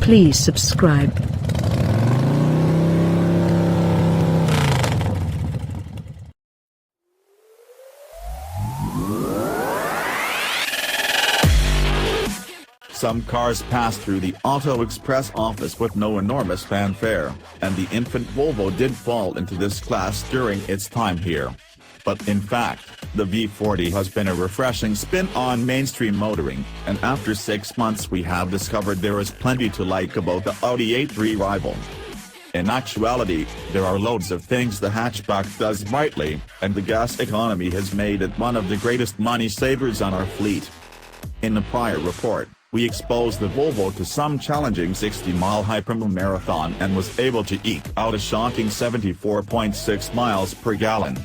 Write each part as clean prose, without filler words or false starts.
Please subscribe. Some cars pass through the Auto Express office with no enormous fanfare, and the infant Volvo did fall into this class during its time here. But in fact, the V40 has been a refreshing spin on mainstream motoring, and after 6 months we have discovered there is plenty to like about the Audi A3 rival. In actuality, there are loads of things the hatchback does rightly, and the gas economy has made it one of the greatest money savers on our fleet. In a prior report, we exposed the Volvo to some challenging 60-mile hypermile marathon and was able to eke out a shocking 74.6 miles per gallon.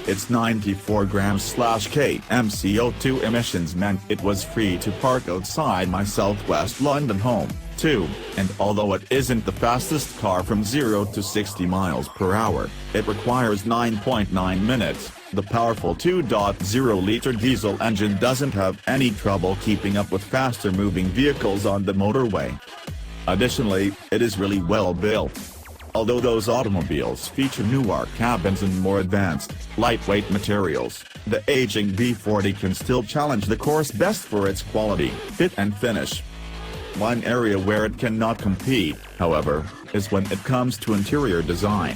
Its 94 grams/km CO2 emissions meant it was free to park outside my southwest London home, too, and although it isn't the fastest car from 0 to 60 miles per hour, it requires 9.9 minutes. The powerful 2.0-liter diesel engine doesn't have any trouble keeping up with faster-moving vehicles on the motorway. Additionally, it is really well built. Although those automobiles feature newer cabins and more advanced, lightweight materials, the aging V40 can still challenge the course best for its quality, fit and finish. One area where it cannot compete, however, is when it comes to interior design.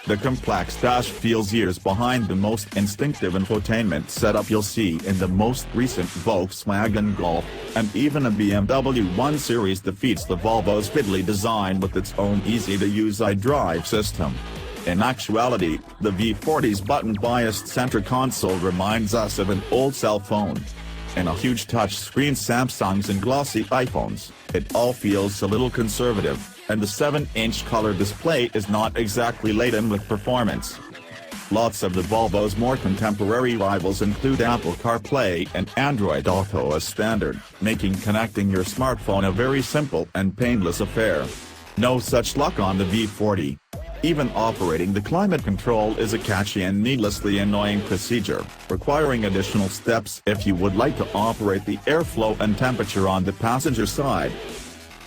The complex dash feels years behind the most instinctive infotainment setup you'll see in the most recent Volkswagen Golf, and even a BMW 1 Series defeats the Volvo's fiddly design with its own easy-to-use iDrive system. In actuality, the V40's button-biased center console reminds us of an old cell phone. In a huge touch-screen Samsungs and glossy iPhones, it all feels a little conservative, and the 7-inch color display is not exactly laden with performance. Lots of the Volvo's more contemporary rivals include Apple CarPlay and Android Auto as standard, making connecting your smartphone a very simple and painless affair. No such luck on the V40. Even operating the climate control is a catchy and needlessly annoying procedure, requiring additional steps if you would like to operate the airflow and temperature on the passenger side.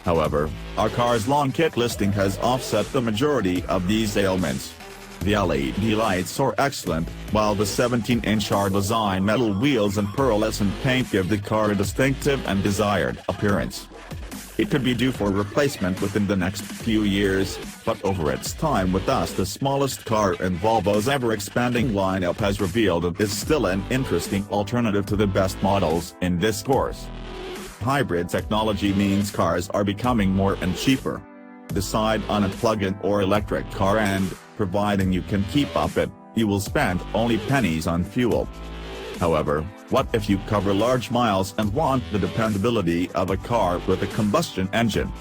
However, our car's long kit listing has offset the majority of these ailments. The LED lights are excellent, while the 17-inch R-design metal wheels and pearlescent paint give the car a distinctive and desired appearance. It could be due for replacement within the next few years, but over its time with us the smallest car in Volvo's ever-expanding lineup has revealed it is still an interesting alternative to the best models in this course. Hybrid technology means cars are becoming more and cheaper. Decide on a plug-in or electric car and, providing you can keep up it, you will spend only pennies on fuel. However, what if you cover large miles and want the dependability of a car with a combustion engine?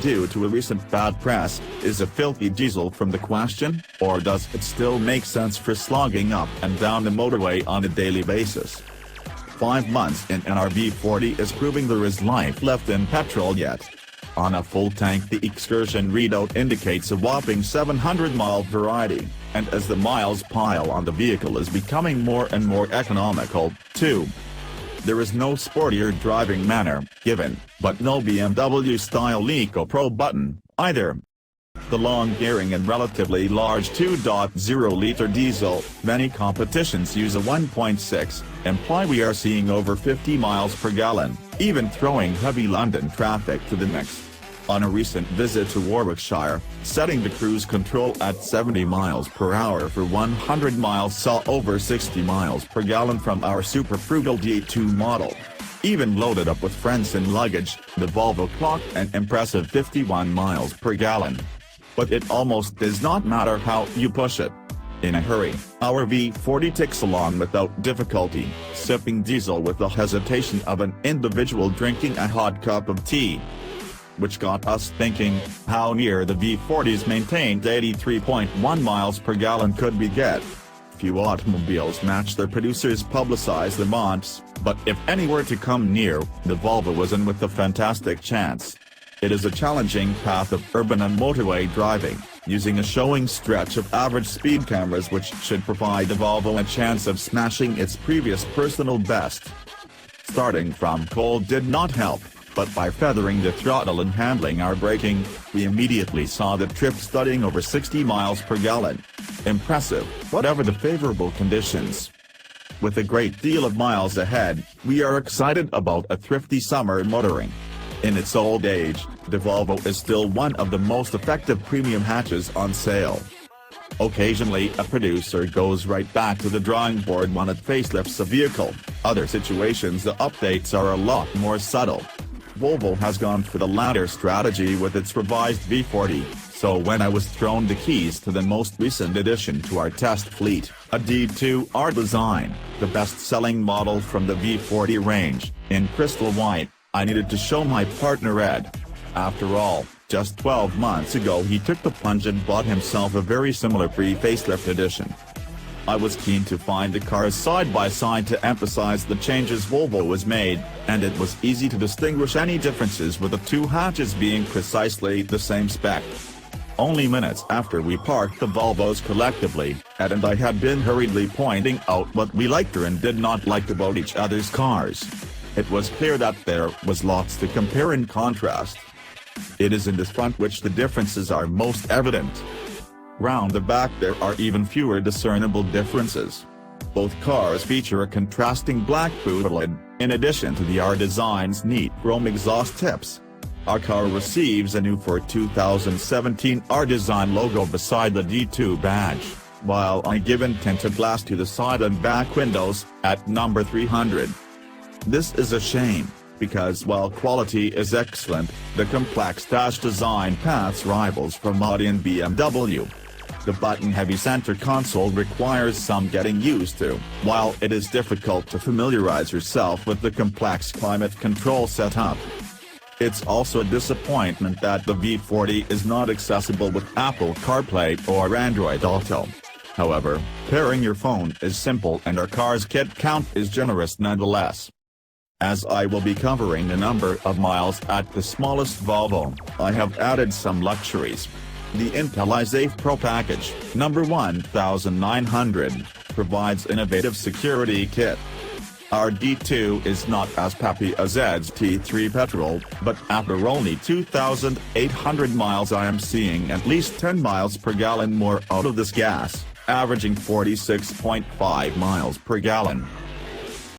Due to a recent bad press, is a filthy diesel from the question, or does it still make sense for slogging up and down the motorway on a daily basis? 5 months in an V40 is proving there is life left in petrol yet. On a full tank the excursion readout indicates a whopping 700-mile variety, and as the miles pile on the vehicle is becoming more and more economical, too. There is no sportier driving manner given, but no BMW-style Eco Pro button, either. The long gearing and relatively large 2.0-liter diesel, many competitions use a 1.6, imply we are seeing over 50 miles per gallon, even throwing heavy London traffic to the mix. On a recent visit to Warwickshire, setting the cruise control at 70 miles per hour for 100 miles saw over 60 miles per gallon from our super frugal D2 model. Even loaded up with friends and luggage, the Volvo clocked an impressive 51 miles per gallon. But it almost does not matter how you push it. In a hurry, our V40 ticks along without difficulty, sipping diesel with the hesitation of an individual drinking a hot cup of tea. Which got us thinking, how near the V40's maintained 83.1 miles per gallon could we get? Few automobiles match their producers' publicized amounts, but if any were to come near, the Volvo was in with a fantastic chance. It is a challenging path of urban and motorway driving, using a showing stretch of average speed cameras which should provide the Volvo a chance of smashing its previous personal best. Starting from cold did not help. but by feathering the throttle and handling our braking, we immediately saw the trip studying over 60 miles per gallon. Impressive, whatever the favorable conditions. With a great deal of miles ahead, we are excited about a thrifty summer motoring. In its old age, the Volvo is still one of the most effective premium hatches on sale. Occasionally a producer goes right back to the drawing board when it facelifts a vehicle. Other situations the updates are a lot more subtle. Volvo has gone for the latter strategy with its revised V40, so when I was thrown the keys to the most recent addition to our test fleet, a D2R design, the best-selling model from the V40 range, in crystal white, I needed to show my partner Ed. After all, just 12 months ago he took the plunge and bought himself a very similar pre-facelift edition. I was keen to find the cars side by side to emphasize the changes Volvo has made, and it was easy to distinguish any differences with the two hatches being precisely the same spec. Only minutes after we parked the Volvos collectively, Ed and I had been hurriedly pointing out what we liked and did not like about each other's cars. It was clear that there was lots to compare and contrast. It is in the front which the differences are most evident. Round the back there are even fewer discernible differences. Both cars feature a contrasting black boot lid, in addition to the R design's neat chrome exhaust tips. Our car receives a new Ford 2017 R design logo beside the D2 badge, while I given tinted glass to the side and back windows, at number 300. This is a shame, because while quality is excellent, the complex dash design paths rivals from Audi and BMW. The button-heavy center console requires some getting used to, while it is difficult to familiarize yourself with the complex climate control setup. It's also a disappointment that the V40 is not accessible with Apple CarPlay or Android Auto. However, pairing your phone is simple and our car's kit count is generous nonetheless. As I will be covering a number of miles at the smallest Volvo, I have added some luxuries. The IntelliSafe Pro package, number 1900, provides innovative security kit. Our D2 is not as peppy as Ed's T3 petrol, but after only 2,800 miles I am seeing at least 10 miles per gallon more out of this gas, averaging 46.5 miles per gallon.